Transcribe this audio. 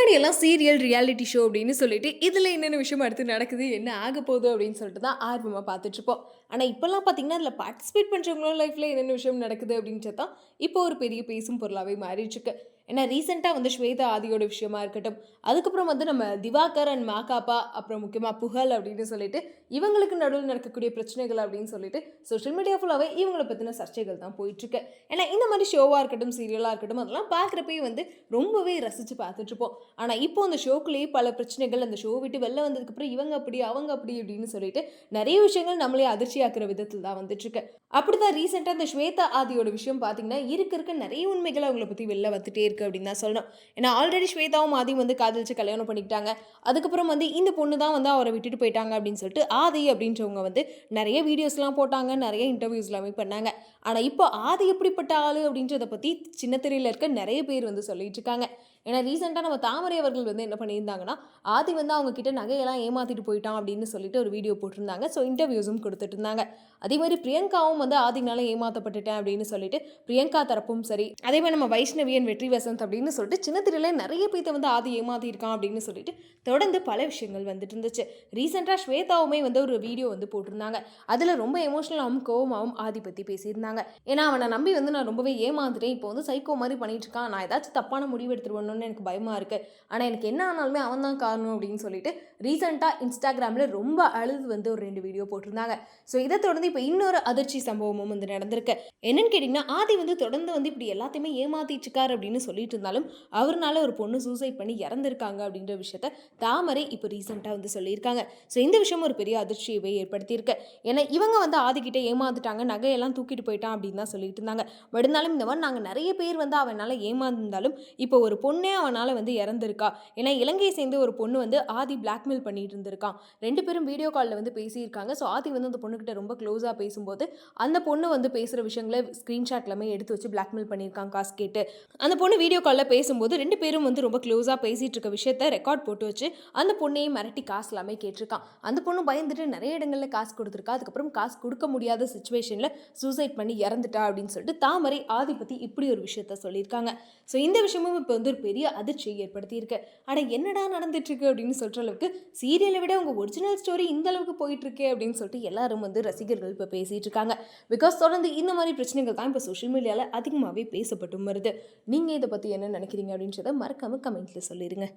முன்னாடி எல்லாம் serial, reality show அப்படின்னு சொல்லிட்டு, இதில என்னென்ன விஷயம் அடுத்து நடக்குது, என்ன ஆகப்போகுது அப்படின்னு சொல்லிட்டு தான் ஆர்வமா பார்த்துட்ருப்போம். ஆனா, இப்பலாம் பார்த்தீங்கன்னா, அதில பார்ட்டிசிபேட் பண்றவங்களோட லைஃப்ல என்னென்ன விஷயம் நடக்குது அப்படின்றது தான், இப்போ ஒரு பெரிய பேசும் பொருளாவே மாறிடுச்சுருக்கு. ஏன்னா, ரீசென்ட்டா வந்து ஸ்வேதா ஆதியோட விஷயமா இருக்கட்டும், அதுக்கப்புறம் வந்து நம்ம திவாகர் அண்ட் மாகாபா, அப்புறம் முக்கியமா புகழ் அப்படின்னு சொல்லிட்டு, இவங்களுக்கு நடுவுல நடக்கக்கூடிய பிரச்சனைகள் அப்படின்னு சொல்லிட்டு, சோஷியல் மீடியா ஃபுல்லாவே இவங்கள பத்தின சர்ச்சைகள் தான் போயிட்டுருக்கு. ஏன்னா, இந்த மாரி ஷோவா இருக்கட்டும், சீரியலா இருக்கட்டும், அதெல்லாம் பார்க்குறப்பயே வந்து ரொம்பவே ரசிச்சு பார்த்துட்ருப்போம். ஆனா, இப்போ அந்த ஷோக்குள்ளேயே பல பிரச்சனைகள், அந்த ஷோ விட்டு வெளில வந்ததுக்கப்புறம் இவங்க அப்படி, அவங்க அப்படி இப்படின்னு சொல்லிட்டு நெறைய விஷயங்கள் நம்மளே அதிர்ச்சியாக்குற விதத்தில தான் வந்துட்டுருக்கு. அப்படிதான் ரீசென்ட்டா இந்த ஸ்வேதா ஆதியோட விஷயம் பார்த்தீங்கன்னா, இருக்க நெறைய உண்மைகள் அவங்கள பத்தி வெளில வந்துட்டே இருக்கு அப்படின்னு தான் சொல்லணும். ஏன்னா, ஆல்ரெடி ஸ்வேதாவும் ஆதியும் வந்து காதலிச்சு கல்யாணம் பண்ணிக்கிட்டாங்க. அதுக்கப்புறம் வந்து இந்த பொண்ணு தான் வந்து அவர விட்டுட்டு போயிட்டாங்க அப்படின்னு சொல்லிட்டு, ஆதி அப்படின்றவங்க வந்து நெறைய வீடியோஸ்லாம் போட்டாங்க, நெறைய இன்டர்வியூஸ் எல்லாமே பண்ணாங்க. ஆனா, இப்போ ஆதி எப்படிப்பட்ட ஆளு அப்படின்றத பத்தி சின்ன திரையில இருக்க நெறைய பேர் வந்து சொல்லிட்டு இருக்காங்க. ஏன்னா ரீசென்ட்டா நம்ம தாமரை அவர்கள் வந்து என்ன பண்ணியிருந்தாங்கன்னா, ஆதி வந்து அவங்க கிட்ட நகையெல்லாம் ஏமாத்திட்டு போயிட்டான் அப்படின்னு சொல்லிட்டு ஒரு வீடியோ போட்டிருந்தாங்க. ஸோ இன்டர்வியூஸும் குடுத்துட்டு இருந்தாங்க. அதே மாரி பிரியங்காவும் வந்து ஆதினால ஏமாத்தப்பட்டுட்டேன் அப்படின்னு சொல்லிட்டு, பிரியங்கா தரப்பும் சரி, அதே மாரி நம்ம வைஷ்ணவி அண்ட் வெற்றி வசந்த் அப்படின்னு சொல்லிட்டு சின்ன திரையில நெறைய பேத்த வந்து ஆதி ஏமாத்தியிருக்கான் அப்படின்னு சொல்லிட்டு, தொடர்ந்து பல விஷயங்கள் வந்துட்டு இருந்துச்சு. ரீசென்ட்டா ஸ்வேதாவுமே வந்து ஒரு வீடியோ வந்து போட்டிருந்தாங்க. அதில ரொம்ப எமோஷனலாவும், கோவமாவும் ஆதி பத்தி பேசியிருந்தாங்க. ஏன்னா, அவன நம்பி வந்து நான் ரொம்பவே ஏமாந்துட்டேன். இப்போ வந்து சைக்கோ மாரி பண்ணிட்டு இருக்கான். நான் ஏதாச்சும் தப்பான முடிவு எடுத்துருவேனோன்னு எனக்கு பயமா இருக்கு. ஆனா, எனக்கு என்ன ஆனாலுமே அவன் தான் காரணம் அப்படின்னு சொல்லிட்டு, ரீசென்ட்டா Instagramல ரொம்ப அழுது வந்து ஒரு 2 வீடியோ போட்டிருந்தாங்க. ஸோ இத தொடர்ந்து இப்ப இன்னொரு அதிர்ச்சி சம்பவமும் வந்து நடந்திருக்கு. என்னன்னு கேட்டீங்கன்னா, ஆதி வந்து தொடர்ந்து வந்து இப்படி எல்லாத்தையுமே ஏமாத்திட்டு இருக்காரு அப்படின்னு சொல்லிட்டு இருந்தாலும், அவருனால ஒரு பொண்ணு சூசைட் பண்ணி இறந்திருக்காங்க அப்படின்ற விஷயத்த தாமரை இப்ப ரீசென்ட்டா வந்து சொல்லியிருக்காங்க. ஸோ இந்த விஷயம் ஒரு பெரிய அதிர்ச்சியவே ஏற்படுத்தியிருக்கு. ஏன்னா, இவங்க வந்து ஆதிகிட்ட ஏமாந்துட்டாங்க, நகையெல்லாம் தூக்கிட்டு போயிட்டான் அப்படின்னு தான் சொல்லிட்டு இருந்தாங்க. பட் இருந்தாலும் இந்த மாரி நாங்க நெறைய பேர் வந்து அவனால ஏமாந்திருந்தாலும், இப்போ ஒரு பொண்ணே அவனால வந்து இறந்திருக்கா. ஏன்னா, இலங்கையை சேர்ந்த ஒரு பொண்ணு வந்து ஆதி பிளாக்மெயில் பண்ணிட்டு இருந்திருக்கான். 2 பேரும் வீடியோ கால்ல வந்து பேசியிருக்காங்க. ஸோ ஆதி வந்து அந்த பொண்ணுகிட்ட ரொம்ப க்ளோஸா பேசும்போது, அந்த பொண்ணு வந்து பேசுற விஷயங்கள ஸ்கிரீன்ஷாட் எல்லாமே எடுத்து வச்சு பிளாக்மெயில் பண்ணியிருக்கான் காசு கேட்டு. அந்த பொண்ணு வீடியோ கால்ல பேசும்போது 2 பேரும் வந்து ரொம்ப க்ளோஸா பேசிட்டு இருக்க விஷயத்த ரெக்கார்ட் போட்டு வச்சு, அந்த பொண்ணையும் மிரட்டி காசு எல்லாமே கேட்டிருக்கான். அந்த பொண்ணு பயந்துட்டு நெறைய இடங்கள்ல காசு குடுத்துருக்கா. அதுக்கப்புறம் காசு குடுக்க முடியாத சிச்சுவேஷன்ல சூசைட் பண்ணி இறந்துட்டா அப்படின்னு சொல்லிட்டு தாமரை ஆதி பத்தி இப்படி ஒரு விஷயத்த சொல்லியிருக்காங்க. ஸோ இந்த விஷயமும் இப்போ வந்து ஒரு பெரிய அதிர்ச்சியை ஏற்படுத்தியிருக்கு. அட என்னடா நடந்துட்டு இருக்கு அப்படின்னு சொல்ற அளவுக்கு சீரியலை விட உங்க ஒரிஜினல் ஸ்டோரி இந்த அளவுக்கு போயிட்டு இருக்கே அப்படின்னு சொல்லிட்டு எல்லாரும் வந்து ரசிகர்கள் இப்போ பேசிட்டு இருக்காங்க. பிகாஸ் தொடர்ந்து இந்த மாதிரி பிரச்சனைகள் தான் இப்போ சோஷியல் மீடியால அதிகமாகவே பேசப்பட்டும் வருது. நீங்க இதை பத்தி என்ன நினைக்கிறீங்க அப்படின்றத மறக்காம கமெண்ட்ல சொல்லிருங்க.